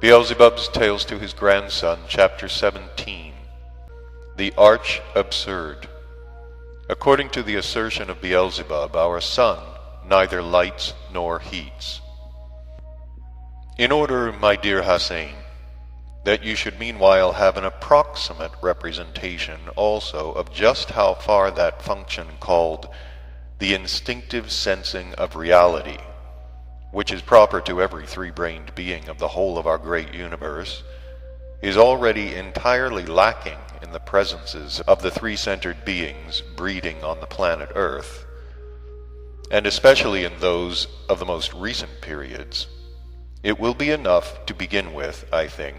Beelzebub's Tales to His Grandson, Chapter 17. The Arch Absurd. According to the assertion of Beelzebub, our sun neither lights nor heats. In order, my dear Hussein, that you should meanwhile have an approximate representation also of just how far that function called the instinctive sensing of reality, which is proper to every three-brained being of the whole of our great universe, is already entirely lacking in the presences of the three-centered beings breeding on the planet Earth, and especially in those of the most recent periods. It will be enough to begin with, I think,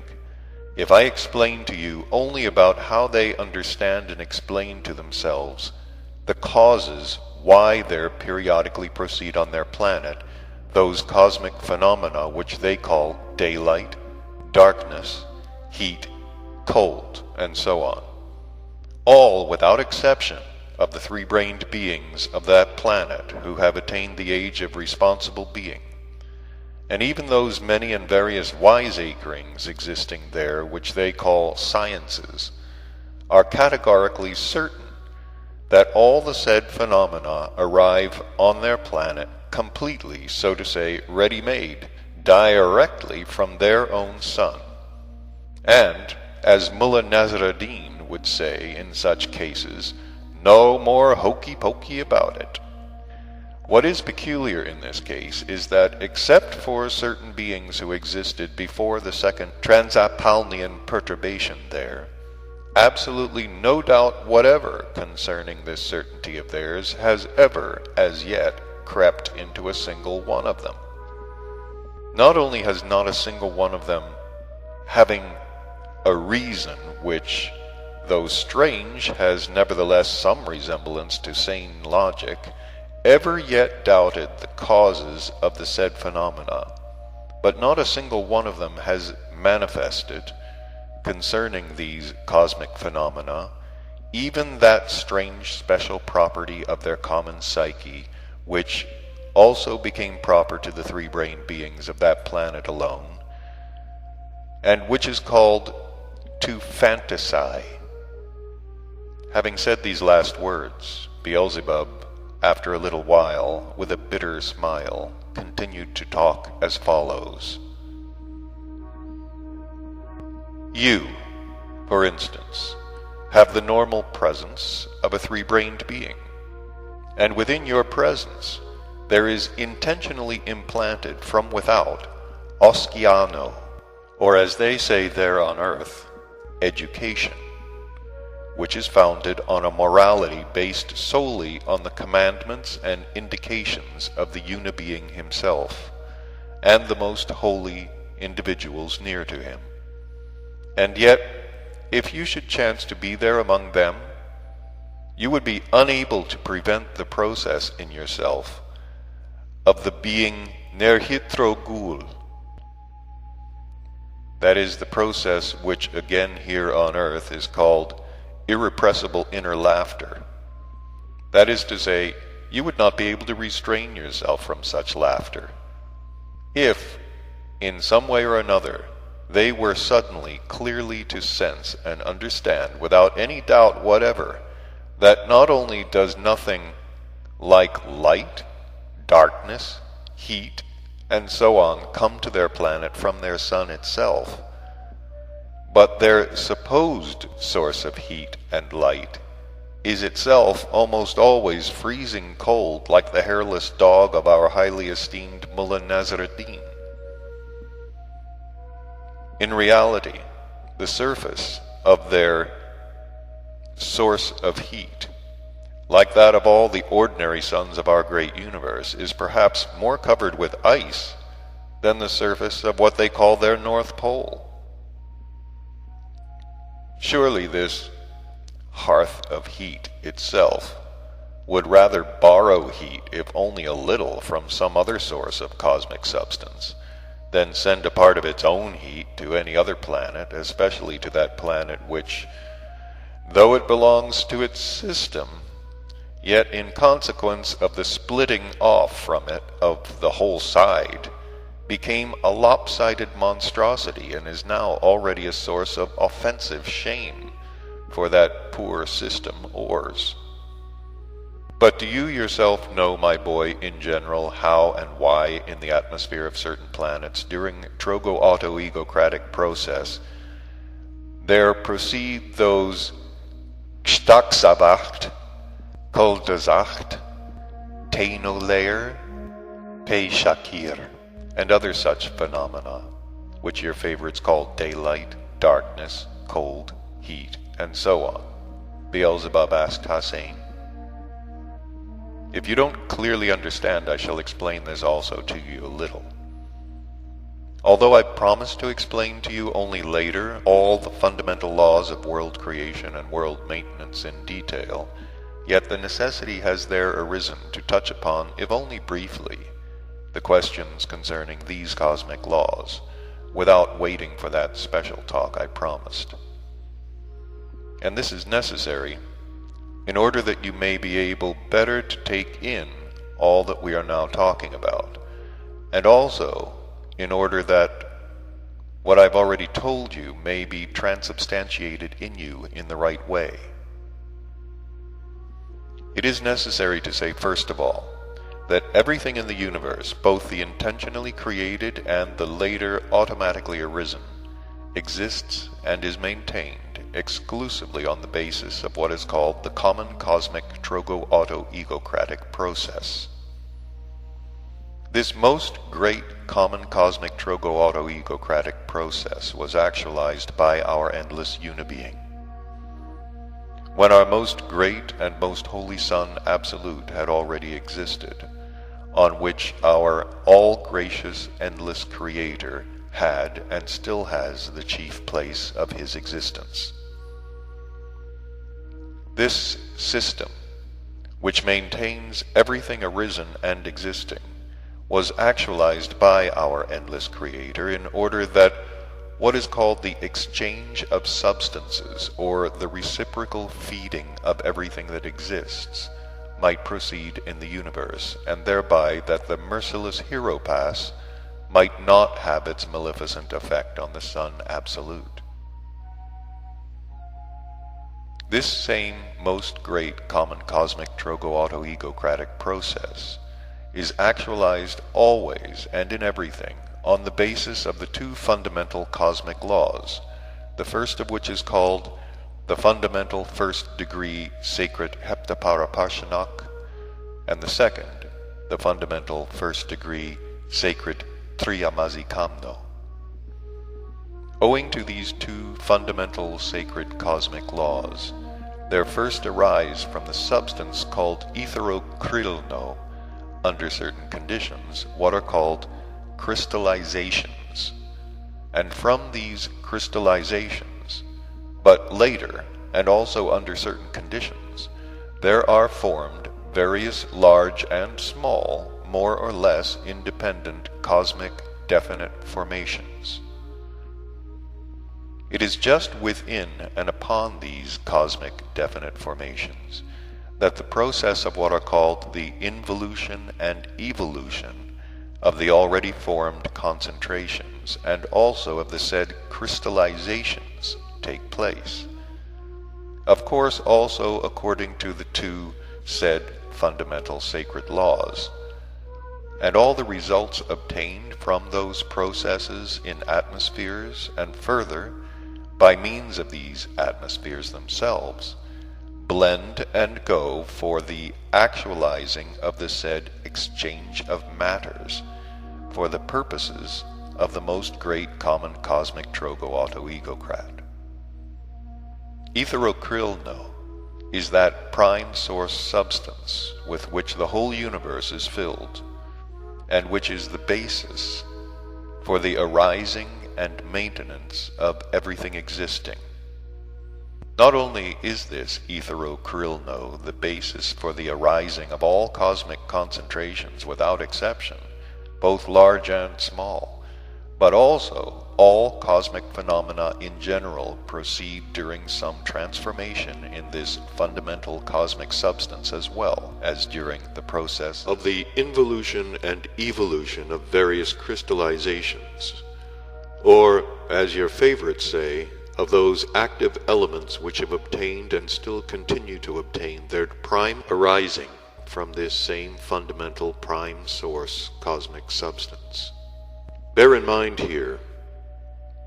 if I explain to you only about how they understand and explain to themselves the causes why there periodically proceed on their planet those cosmic phenomena which they call daylight, darkness, heat, cold, and so on, all without exception of the three-brained beings of that planet who have attained the age of responsible being, and even those many and various wiseacrings existing there which they call sciences, are categorically certain that all the said phenomena arrive on their planet completely, so to say, ready-made, directly from their own sun. And, as Mullah Nasruddin would say in such cases, no more hokey-pokey about it. What is peculiar in this case is that, except for certain beings who existed before the second Transapalnean perturbation there, absolutely no doubt whatever concerning this certainty of theirs has ever, as yet, crept into a single one of them. Not only has not a single one of them, having a reason which, though strange, has nevertheless some resemblance to sane logic, ever yet doubted the causes of the said phenomena, but not a single one of them has manifested, concerning these cosmic phenomena, even that strange special property of their common psyche, which also became proper to the three-brained beings of that planet alone, and which is called to fantasy. Having said these last words, Beelzebub, after a little while, with a bitter smile, continued to talk as follows. You, for instance, have the normal presence of a three-brained being, and within your presence there is intentionally implanted from without oskiano, or as they say there on earth, education, which is founded on a morality based solely on the commandments and indications of the Unibeing himself, and the most holy individuals near to him. And yet, if you should chance to be there among them, you would be unable to prevent the process in yourself of the being nerhitrogul. That is the process which again here on earth is called irrepressible inner laughter. That is to say, you would not be able to restrain yourself from such laughter, if, in some way or another, they were suddenly clearly to sense and understand without any doubt whatever that not only does nothing like light, darkness, heat, and so on come to their planet from their sun itself, but their supposed source of heat and light is itself almost always freezing cold, like the hairless dog of our highly esteemed Mullah Nasruddin. In reality, the surface of their source of heat, like that of all the ordinary suns of our great universe, is perhaps more covered with ice than the surface of what they call their North Pole. Surely this hearth of heat itself would rather borrow heat, if only a little, from some other source of cosmic substance, than send a part of its own heat to any other planet, especially to that planet which, though it belongs to its system, yet in consequence of the splitting off from it of the whole side, became a lopsided monstrosity and is now already a source of offensive shame for that poor system Ors. But do you yourself know, my boy, in general, how and why in the atmosphere of certain planets during trogo-auto-egocratic process there proceed those Gstacksabacht, Kuldazacht, Tainolayer, Peshakir, and other such phenomena, which your favorites call daylight, darkness, cold, heat, and so on? Beelzebub asked Hussein. If you don't clearly understand, I shall explain this also to you a little. Although I promise to explain to you only later all the fundamental laws of world creation and world maintenance in detail, yet the necessity has there arisen to touch upon, if only briefly, the questions concerning these cosmic laws, without waiting for that special talk I promised. And this is necessary in order that you may be able better to take in all that we are now talking about, and also in order that what I've already told you may be transubstantiated in you in the right way. It is necessary to say, first of all, that everything in the universe, both the intentionally created and the later automatically arisen, exists and is maintained exclusively on the basis of what is called the common cosmic trogo-auto-egocratic process. This most great common cosmic trogo-auto-egocratic process was actualized by our endless unibeing. When our most great and most holy Son Absolute had already existed, on which our all-gracious, endless Creator had and still has the chief place of his existence. This system, which maintains everything arisen and existing, was actualized by our endless Creator in order that what is called the exchange of substances, or the reciprocal feeding of everything that exists, might proceed in the universe, and thereby that the merciless hero pass might not have its maleficent effect on the Son Absolute. This same most great common cosmic trogo-auto-egocratic process is actualized always and in everything on the basis of the two fundamental cosmic laws, the first of which is called the fundamental first-degree sacred heptaparaparshanok, and the second, the fundamental first-degree sacred triyamazikamno. Owing to these two fundamental sacred cosmic laws, there first arise from the substance called etherokrilno, under certain conditions, what are called crystallizations, and from these crystallizations, but later, and also under certain conditions, there are formed various large and small, more or less independent cosmic definite formations. It is just within and upon these cosmic definite formations that the process of what are called the involution and evolution of the already formed concentrations and also of the said crystallizations take place. Of course, also according to the two said fundamental sacred laws, and all the results obtained from those processes in atmospheres, and further, by means of these atmospheres themselves, blend and go for the actualizing of the said exchange of matters for the purposes of the most great common cosmic trogo-auto-egocrat. Etherokrilno is that prime source substance with which the whole universe is filled, and which is the basis for the arising and maintenance of everything existing. Not only is this etherokrilno the basis for the arising of all cosmic concentrations without exception, both large and small, But also, all cosmic phenomena in general proceed during some transformation in this fundamental cosmic substance as well as during the process of the involution and evolution of various crystallizations, or, as your favorites say, of those active elements which have obtained and still continue to obtain their prime arising from this same fundamental prime source cosmic substance. Bear in mind here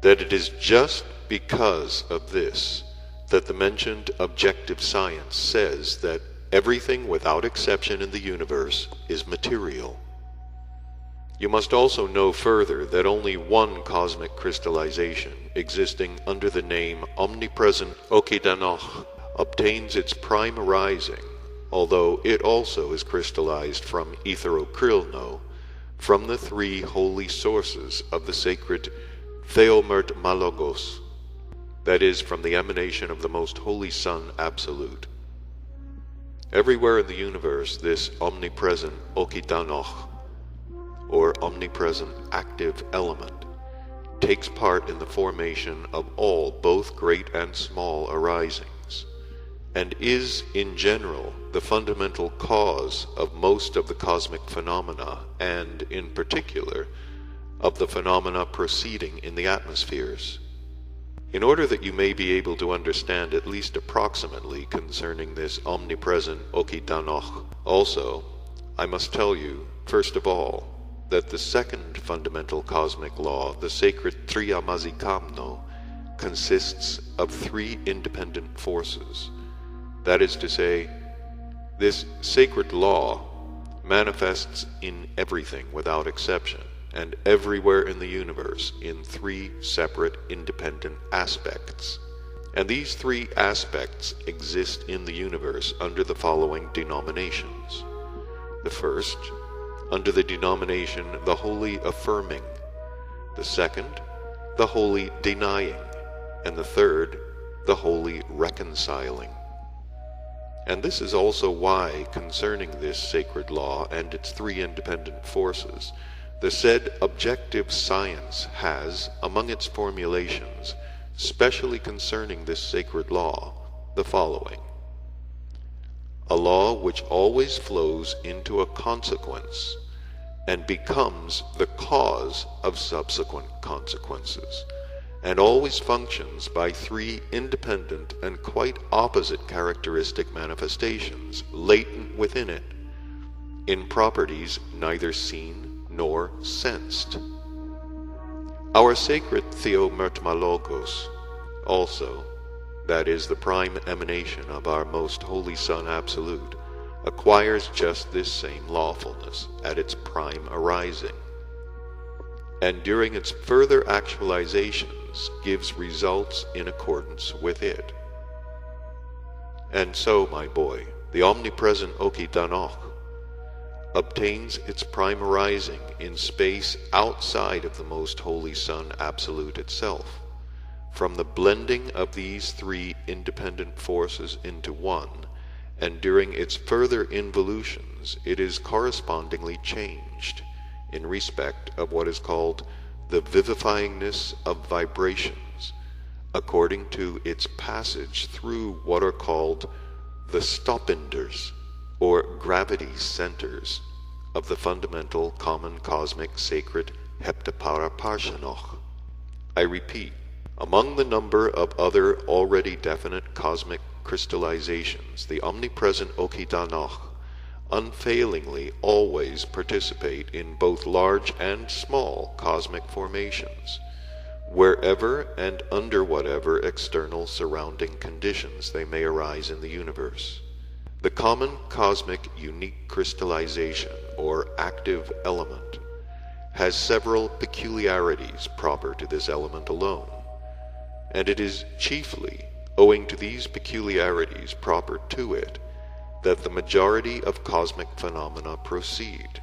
that it is just because of this that the mentioned objective science says that everything without exception in the universe is material. You must also know further that only one cosmic crystallization, existing under the name omnipresent Okidanoch, obtains its prime arising, although it also is crystallized from Etherokrilno, from the three holy sources of the sacred Theomert Malogos, that is, from the emanation of the most holy Sun Absolute. Everywhere in the universe, this omnipresent Okidanoch, or omnipresent active element, takes part in the formation of all, both great and small, arisings, and is, in general, the fundamental cause of most of the cosmic phenomena, and, in particular, of the phenomena proceeding in the atmospheres. In order that you may be able to understand at least approximately concerning this omnipresent Okidanoch also, I must tell you, first of all, that the second fundamental cosmic law, the sacred Triamazikamno, consists of three independent forces. That is to say, this sacred law manifests in everything without exception, and everywhere in the universe in three separate independent aspects. And these three aspects exist in the universe under the following denominations. The first, under the denomination the holy affirming, the second, the holy denying, and the third, the holy reconciling. And this is also why, concerning this sacred law and its three independent forces, the said objective science has, among its formulations, specially concerning this sacred law, the following: a law which always flows into a consequence and becomes the cause of subsequent consequences, and always functions by three independent and quite opposite characteristic manifestations latent within it, in properties neither seen nor sensed. Our sacred Theomertmalogos also, that is the prime emanation of our most holy Son Absolute, acquires just this same lawfulness at its prime arising, and during its further actualizations gives results in accordance with it. And so, my boy, the omnipresent Okidanoch obtains its prime arising in space outside of the most holy Son Absolute itself, from the blending of these three independent forces into one, and during its further involutions it is correspondingly changed in respect of what is called the vivifyingness of vibrations, according to its passage through what are called the stoppinders, or gravity centers, of the fundamental common cosmic sacred Heptaparaparshanoch. I repeat, among the number of other already definite cosmic crystallizations, the omnipresent Okidanoch unfailingly always participate in both large and small cosmic formations, wherever and under whatever external surrounding conditions they may arise in the universe. The common cosmic unique crystallization, or active element, has several peculiarities proper to this element alone, and it is chiefly owing to these peculiarities proper to it that the majority of cosmic phenomena proceed,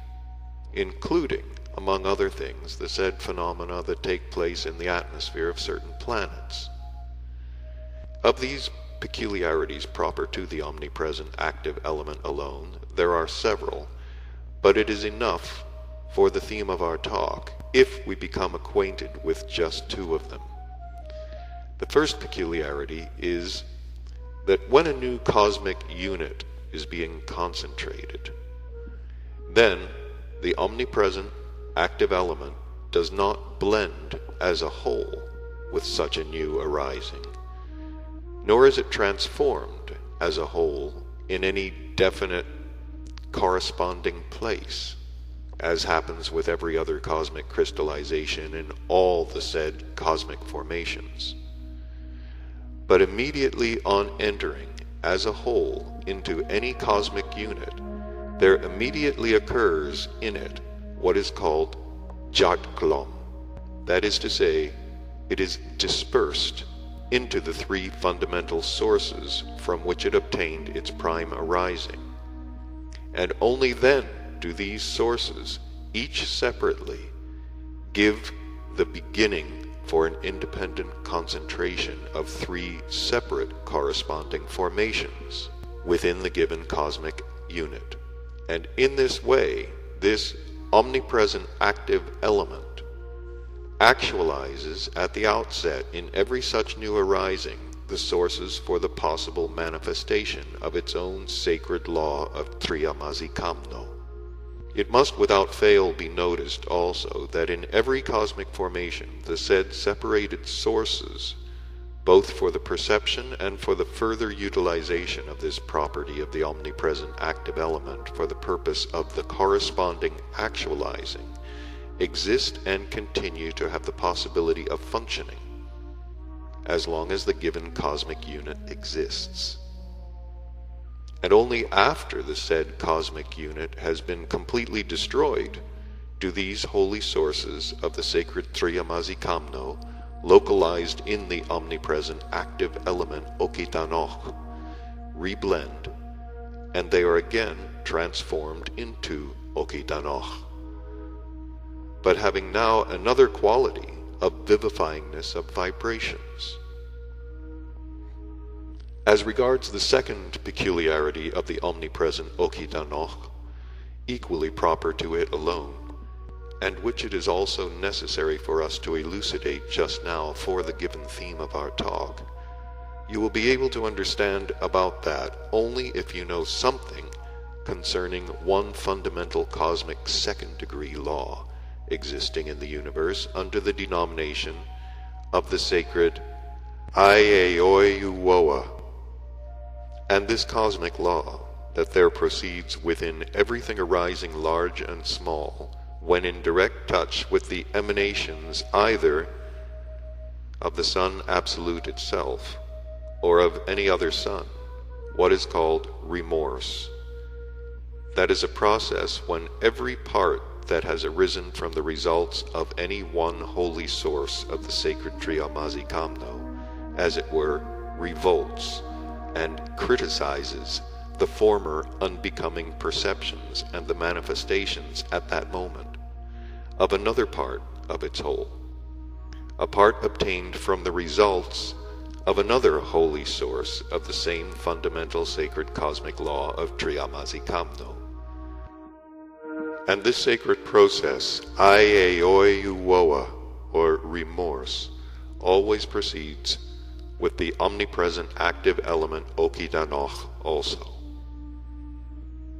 including, among other things, the said phenomena that take place in the atmosphere of certain planets. Of these peculiarities proper to the omnipresent active element alone, there are several, but it is enough for the theme of our talk if we become acquainted with just two of them. The first peculiarity is that when a new cosmic unit is being concentrated, then the omnipresent active element does not blend as a whole with such a new arising, nor is it transformed as a whole in any definite corresponding place, as happens with every other cosmic crystallization in all the said cosmic formations. But immediately on entering as a whole into any cosmic unit, there immediately occurs in it what is called Jatklom. That is to say, it is dispersed into the three fundamental sources from which it obtained its prime arising. And only then do these sources, each separately, give the beginning for an independent concentration of three separate corresponding formations within the given cosmic unit. And in this way, this omnipresent active element actualizes at the outset in every such new arising the sources for the possible manifestation of its own sacred law of Triamazikamno. It must without fail be noticed also that in every cosmic formation the said separated sources, both for the perception and for the further utilization of this property of the omnipresent active element for the purpose of the corresponding actualizing, exist and continue to have the possibility of functioning as long as the given cosmic unit exists. And only after the said cosmic unit has been completely destroyed do these holy sources of the sacred Triamazikamno, localized in the omnipresent active element Okitanoch, reblend, and they are again transformed into Okitanoch, but having now another quality of vivifyingness of vibrations. As regards the second peculiarity of the omnipresent Okitanoch, equally proper to it alone, and which it is also necessary for us to elucidate just now for the given theme of our talk, you will be able to understand about that only if you know something concerning one fundamental cosmic second-degree law existing in the universe under the denomination of the sacred Aiaoiuoa. And this cosmic law, that there proceeds within everything arising large and small, when in direct touch with the emanations either of the Sun Absolute itself, or of any other sun, what is called remorse. That is a process when every part that has arisen from the results of any one holy source of the sacred Triamazikamno, as it were, revolts and criticizes the former unbecoming perceptions and the manifestations at that moment of another part of its whole, a part obtained from the results of another holy source of the same fundamental sacred cosmic law of Triamazikamno. And this sacred process, Aiaoiuoa, or remorse, always proceeds with the omnipresent active element Okitanoch also.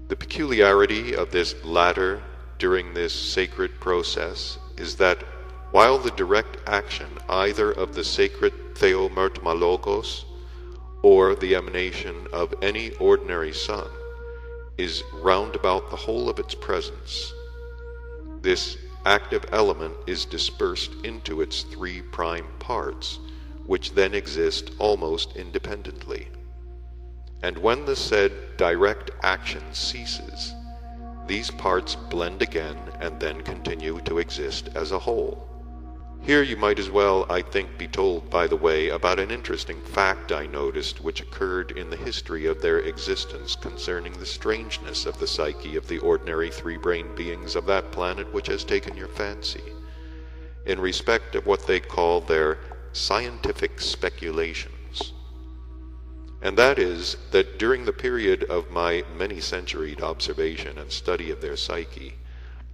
The peculiarity of this latter during this sacred process is that while the direct action either of the sacred Theomertmalogos or the emanation of any ordinary sun is round about the whole of its presence, this active element is dispersed into its three prime parts, which then exist almost independently. And when the said direct action ceases, these parts blend again and then continue to exist as a whole. Here you might as well, I think, be told, by the way, about an interesting fact I noticed which occurred in the history of their existence concerning the strangeness of the psyche of the ordinary three-brained beings of that planet which has taken your fancy, in respect of what they call their scientific speculations. And that is that during the period of my many-centuried observation and study of their psyche,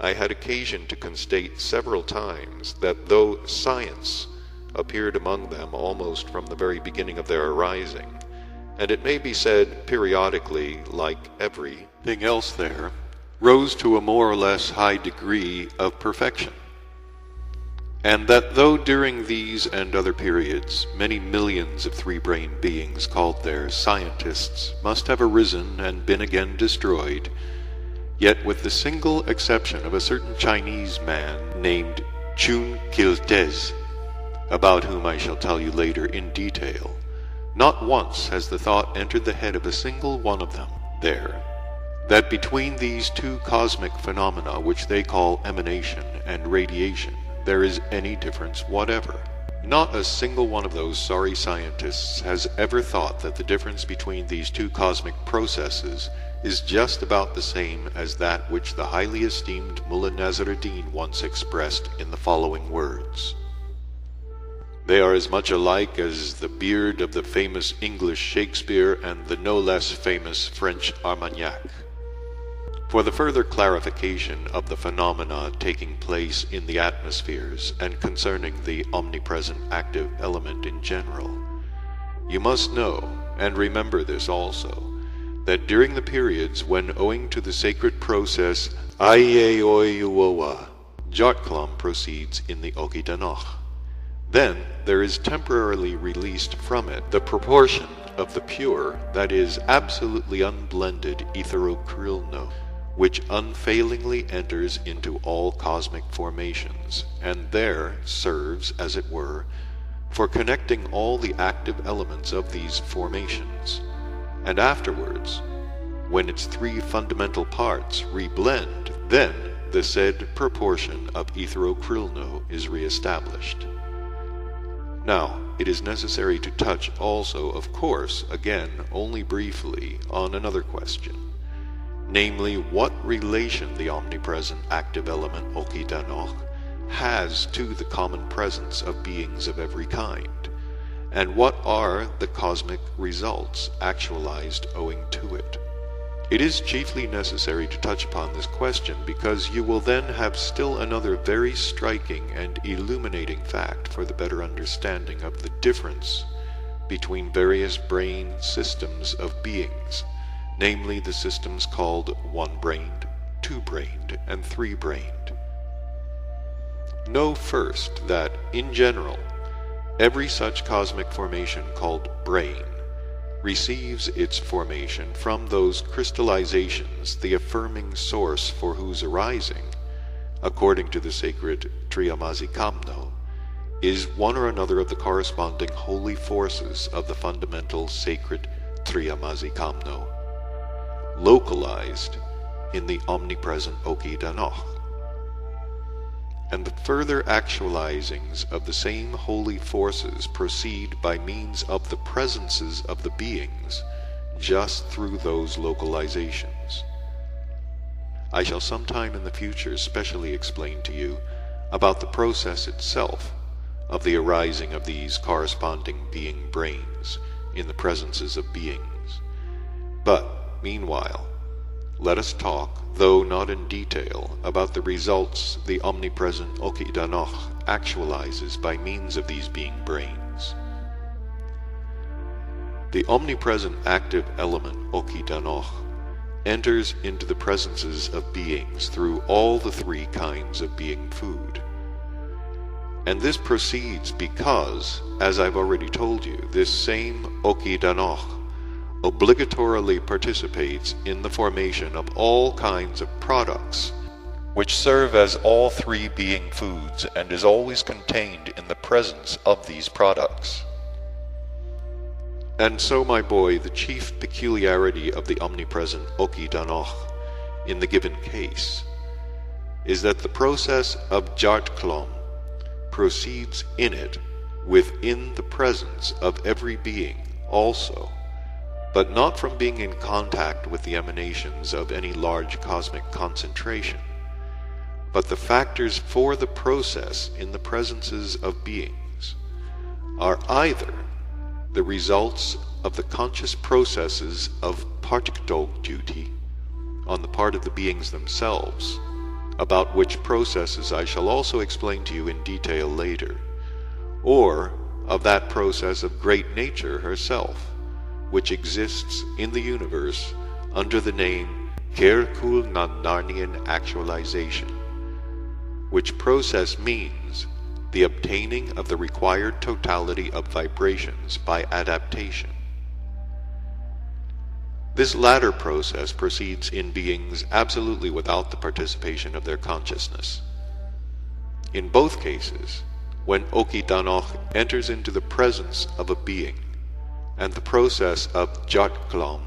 I had occasion to constate several times that though science appeared among them almost from the very beginning of their arising, and it may be said periodically, like everything else there, rose to a more or less high degree of perfection, and that though during these and other periods many millions of three-brained beings called their scientists must have arisen and been again destroyed, yet with the single exception of a certain Chinese man named Chun Kiltez, about whom I shall tell you later in detail, not once has the thought entered the head of a single one of them there, that between these two cosmic phenomena which they call emanation and radiation, there is any difference whatever. Not a single one of those sorry scientists has ever thought that the difference between these two cosmic processes is just about the same as that which the highly esteemed Mullah Nasruddin once expressed in the following words: "They are as much alike as the beard of the famous English Shakespeare and the no less famous French Armagnac." For the further clarification of the phenomena taking place in the atmospheres and concerning the omnipresent active element in general, you must know, and remember this also, that during the periods when, owing to the sacred process Aiyeoyuowa, Jartklam proceeds in the Okidanach, then there is temporarily released from it the proportion of the pure, that is, absolutely unblended etherocrylno, which unfailingly enters into all cosmic formations, and there serves, as it were, for connecting all the active elements of these formations, and afterwards, when its three fundamental parts reblend, then the said proportion of etherocrylno is re-established. Now, it is necessary to touch also, of course, again, only briefly, on another question, namely, what relation the omnipresent active element Okidanoch has to the common presence of beings of every kind, and what are the cosmic results actualized owing to it. It is chiefly necessary to touch upon this question because you will then have still another very striking and illuminating fact for the better understanding of the difference between various brain systems of beings, namely the systems called one-brained, two-brained, and three-brained. Know first that, in general, every such cosmic formation called brain receives its formation from those crystallizations, the affirming source for whose arising, according to the sacred Triamazikamno, is one or another of the corresponding holy forces of the fundamental sacred Triamazikamno, localized in the omnipresent Okidanoch. And the further actualizings of the same holy forces proceed by means of the presences of the beings just through those localizations. I shall sometime in the future specially explain to you about the process itself of the arising of these corresponding being brains in the presences of beings. But, meanwhile, let us talk, though not in detail, about the results the omnipresent Okidanoch actualizes by means of these being brains. The omnipresent active element Okidanoch enters into the presences of beings through all the three kinds of being food. And this proceeds because, as I've already told you, this same Okidanoch obligatorily participates in the formation of all kinds of products, which serve as all three being foods, and is always contained in the presence of these products. And so, my boy, the chief peculiarity of the omnipresent Okidanoch in the given case is that the process of Jartklam proceeds in it within the presence of every being also, but not from being in contact with the emanations of any large cosmic concentration, but the factors for the process in the presences of beings are either the results of the conscious processes of partikdog duty on the part of the beings themselves, about which processes I shall also explain to you in detail later, or of that process of great nature herself, which exists in the universe under the name Kerkul Nandarnian actualization, which process means the obtaining of the required totality of vibrations by adaptation. This latter process proceeds in beings absolutely without the participation of their consciousness. In both cases, when Okidanoch enters into the presence of a being, and the process of Jatklam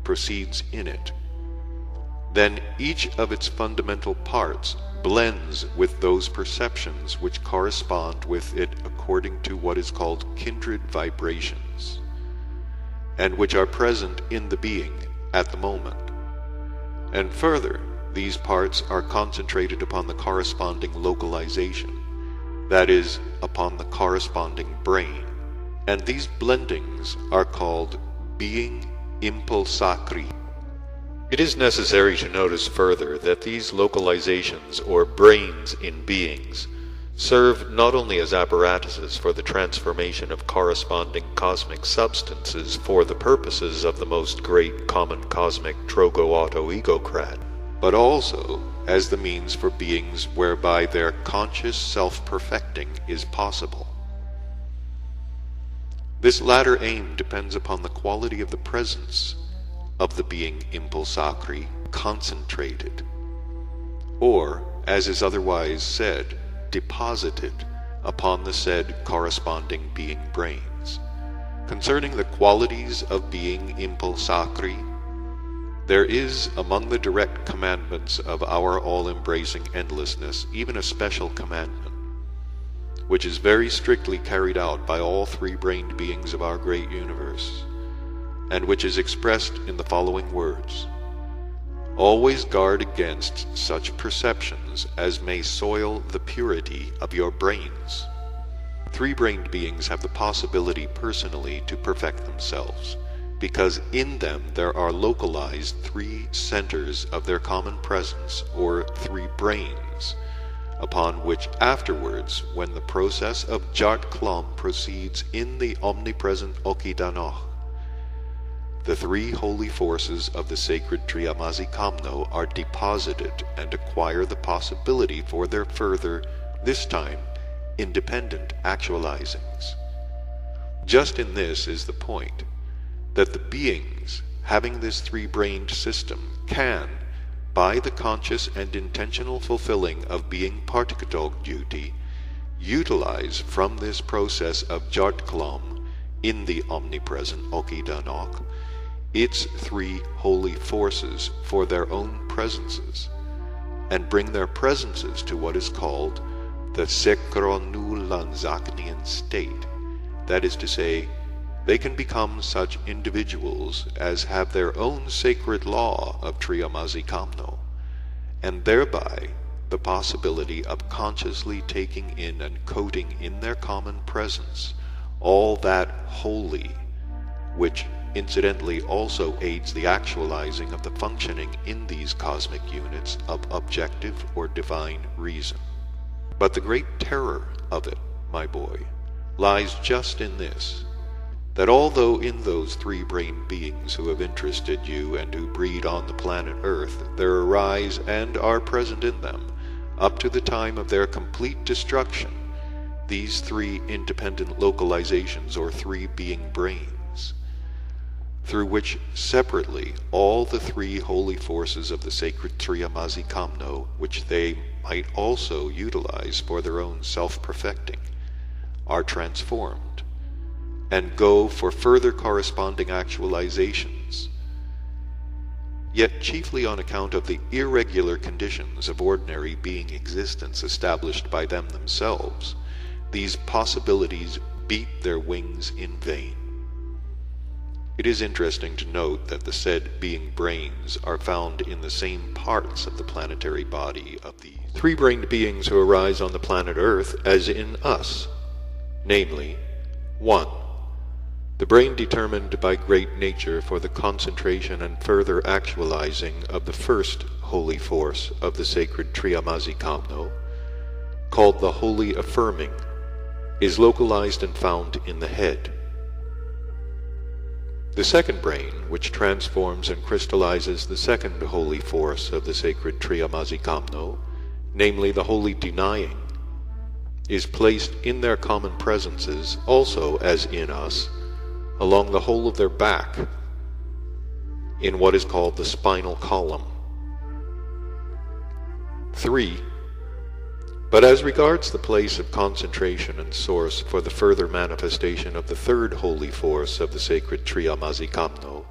proceeds in it, then each of its fundamental parts blends with those perceptions which correspond with it according to what is called kindred vibrations, and which are present in the being at the moment. And further, these parts are concentrated upon the corresponding localization, that is, upon the corresponding brain, and these blendings are called being impulsacri. It is necessary to notice further that these localizations or brains in beings serve not only as apparatuses for the transformation of corresponding cosmic substances for the purposes of the most great common cosmic trogo-auto-egocrat, but also as the means for beings whereby their conscious self-perfecting is possible. This latter aim depends upon the quality of the presence of the being impulsacri concentrated, or, as is otherwise said, deposited upon the said corresponding being brains. Concerning the qualities of being impulsacri, there is among the direct commandments of our all-embracing endlessness even a special commandment, which is very strictly carried out by all three-brained beings of our great universe, and which is expressed in the following words: always guard against such perceptions as may soil the purity of your brains. Three-brained beings have the possibility personally to perfect themselves, because in them there are localized three centers of their common presence, or three brains, upon which afterwards, when the process of Jatklam proceeds in the omnipresent Okidanoch, the three holy forces of the sacred Triamazikamno are deposited and acquire the possibility for their further, this time, independent actualizings. Just in this is the point, that the beings having this three-brained system can, by the conscious and intentional fulfilling of being partikadog duty, utilize from this process of Jatklam in the omnipresent Okidanoch its three holy forces for their own presences, and bring their presences to what is called the Sekronulanzaknian state. That is to say, they can become such individuals as have their own sacred law of Triamazikamno, and thereby the possibility of consciously taking in and coating in their common presence all that holy, which incidentally also aids the actualizing of the functioning in these cosmic units of objective or divine reason. But the great terror of it, my boy, lies just in this, that although in those three-brained beings who have interested you and who breed on the planet Earth there arise and are present in them, up to the time of their complete destruction, these three independent localizations or three being brains, through which separately all the three holy forces of the sacred Triamazikamno, which they might also utilize for their own self-perfecting, are transformed, and go for further corresponding actualizations. Yet chiefly on account of the irregular conditions of ordinary being existence established by them themselves, these possibilities beat their wings in vain. It is interesting to note that the said being brains are found in the same parts of the planetary body of the three-brained beings who arise on the planet Earth as in us, namely, 1. The brain determined by great nature for the concentration and further actualizing of the first holy force of the sacred Triamazikamno, called the holy affirming, is localized and found in the head. The second brain, which transforms and crystallizes the second holy force of the sacred Triamazikamno, namely the holy denying, is placed in their common presences, also as in us, along the whole of their back, in what is called the spinal column. 3. But as regards the place of concentration and source for the further manifestation of the third holy force of the sacred Triamazikamno,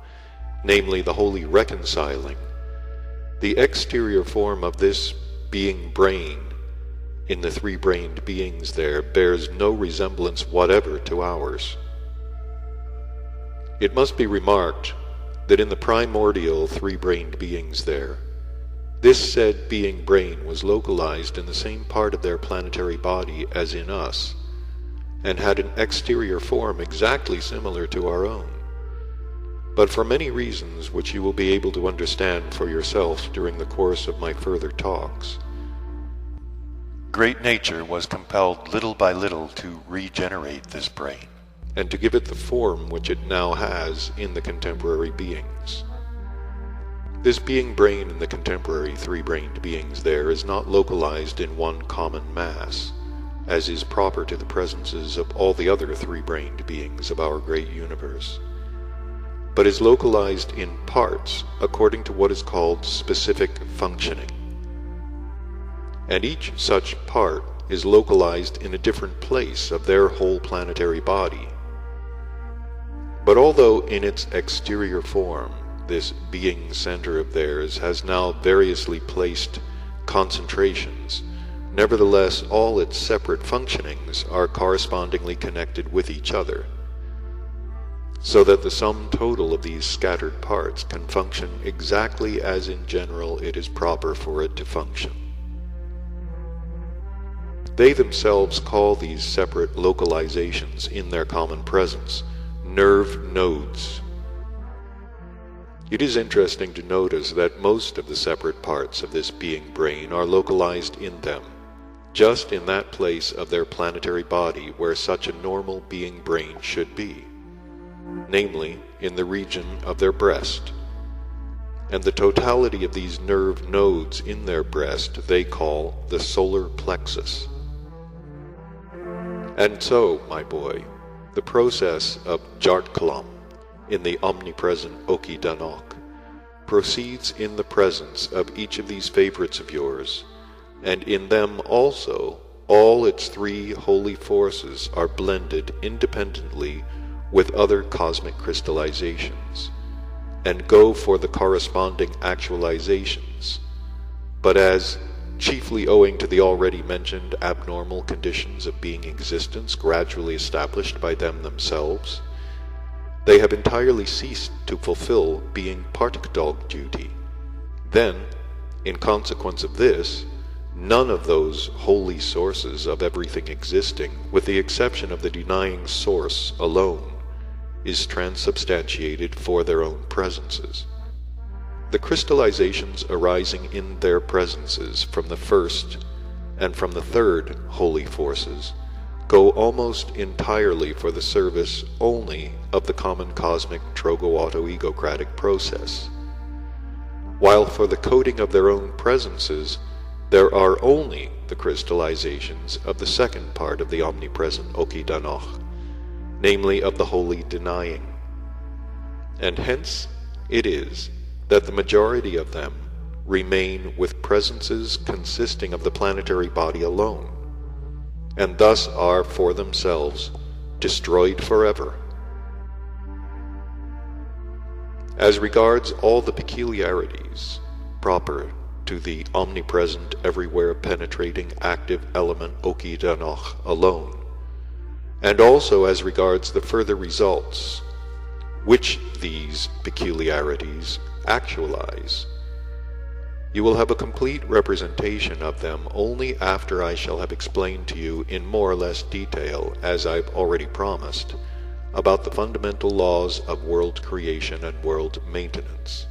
namely the holy reconciling, the exterior form of this being brain in the three-brained beings there bears no resemblance whatever to ours. It must be remarked that in the primordial three-brained beings there, this said being brain was localized in the same part of their planetary body as in us, and had an exterior form exactly similar to our own. But for many reasons which you will be able to understand for yourself during the course of my further talks, great nature was compelled little by little to regenerate this brain, and to give it the form which it now has in the contemporary beings. This being brain in the contemporary three-brained beings there is not localized in one common mass, as is proper to the presences of all the other three-brained beings of our great universe, but is localized in parts according to what is called specific functioning. And each such part is localized in a different place of their whole planetary body. But although in its exterior form this being center of theirs has now variously placed concentrations, nevertheless all its separate functionings are correspondingly connected with each other, so that the sum total of these scattered parts can function exactly as in general it is proper for it to function. They themselves call these separate localizations in their common presence nerve nodes. It is interesting to notice that most of the separate parts of this being brain are localized in them, just in that place of their planetary body where such a normal being brain should be, namely in the region of their breast. And the totality of these nerve nodes in their breast they call the solar plexus. And so, my boy, the process of Jartklam in the omnipresent Oki Danok proceeds in the presence of each of these favorites of yours, and in them also all its three holy forces are blended independently with other cosmic crystallizations, and go for the corresponding actualizations, but as, chiefly owing to the already mentioned abnormal conditions of being existence gradually established by them themselves, they have entirely ceased to fulfill being partikdog duty. Then, in consequence of this, none of those holy sources of everything existing, with the exception of the denying source alone, is transubstantiated for their own presences. The crystallizations arising in their presences from the first and from the third holy forces go almost entirely for the service only of the common cosmic trogo-auto-egocratic process, while for the coding of their own presences there are only the crystallizations of the second part of the omnipresent Oki-Danoch, namely of the holy denying. And hence it is that the majority of them remain with presences consisting of the planetary body alone, and thus are for themselves destroyed forever. As regards all the peculiarities proper to the omnipresent, everywhere penetrating active element Oki Danoch alone, and also as regards the further results which these peculiarities actualize, you will have a complete representation of them only after I shall have explained to you in more or less detail, as I've already promised, about the fundamental laws of world creation and world maintenance.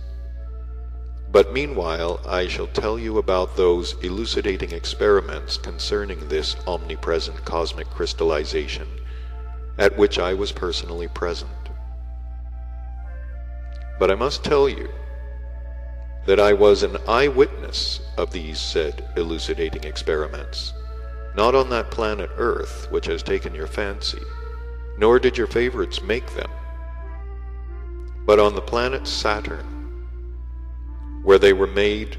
But meanwhile I shall tell you about those elucidating experiments concerning this omnipresent cosmic crystallization, at which I was personally present. But I must tell you that I was an eyewitness of these said elucidating experiments, not on that planet Earth which has taken your fancy, nor did your favorites make them, but on the planet Saturn, where they were made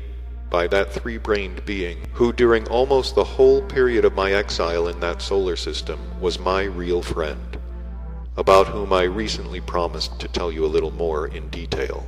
by that three-brained being who during almost the whole period of my exile in that solar system was my real friend, about whom I recently promised to tell you a little more in detail.